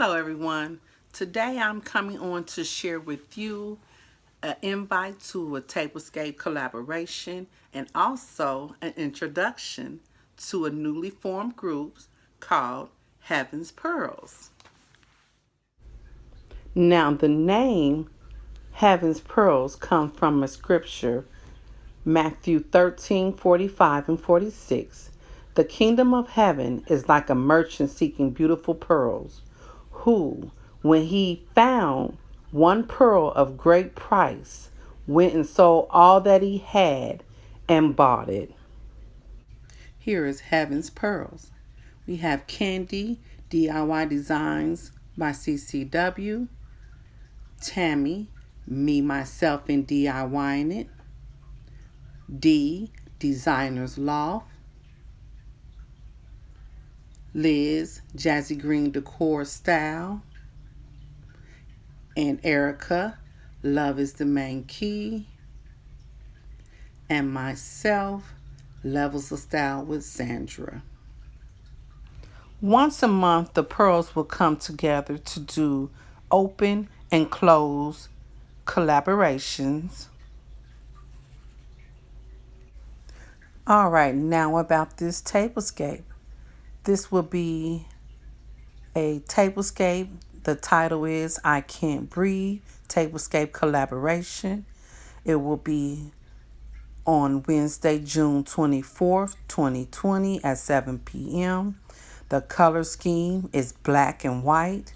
Hello everyone. Today I'm coming on to share with you an invite to a Tablescape collaboration and also an introduction to a newly formed group called Heaven's Pearls. Now the name Heaven's Pearls comes from a scripture, Matthew 13:45 and 46. The kingdom of heaven is like a merchant seeking beautiful pearls, who, when he found one pearl of great price, went and sold all that he had and bought it. Here is Heaven's Pearls. We have Candy, DIY Designs by CCW, Tammy, Me, Myself, and DIYing It, D, Designers Loft, Liz, Jazigreen Decor Style, and Erica, Love is the Main Key, and myself, Levels of Style with Sandra. Once a month, the pearls will come together to do open and close collaborations. All right, now about this tablescape. This will be a tablescape. The title is I Can't Breathe Tablescape Collaboration. It will be on Wednesday, June 24th, 2020 at 7 p.m. The color scheme is black and white.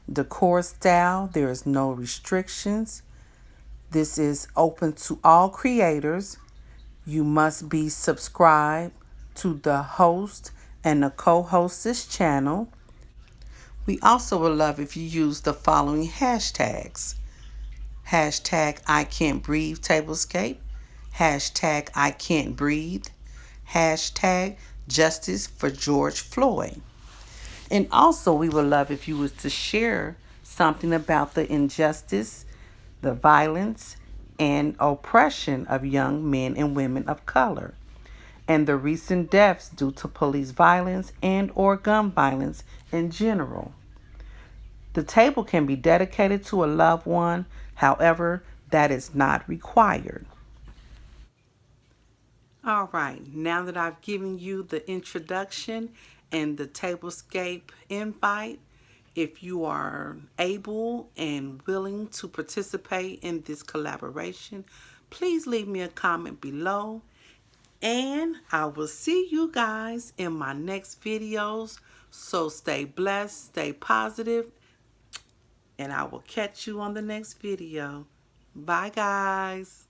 Decor style, there is no restrictions. This is open to all creators. You must be subscribed to the host and the co-hostess channel. We also would love if you use the following hashtags. Hashtag I Can't Breathe Tablescape. Hashtag I Can't Breathe. Hashtag Justice for George Floyd. And also we would love if you was to share something about the injustice, the violence, and oppression of young men and women of color, and the recent deaths due to police violence and or gun violence in general. The table can be dedicated to a loved one, however, that is not required. All right, now that I've given you the introduction and the tablescape invite, if you are able and willing to participate in this collaboration, please leave me a comment below. And I will see you guys in my next videos. So stay blessed, stay positive, and I will catch you on the next video. Bye, guys.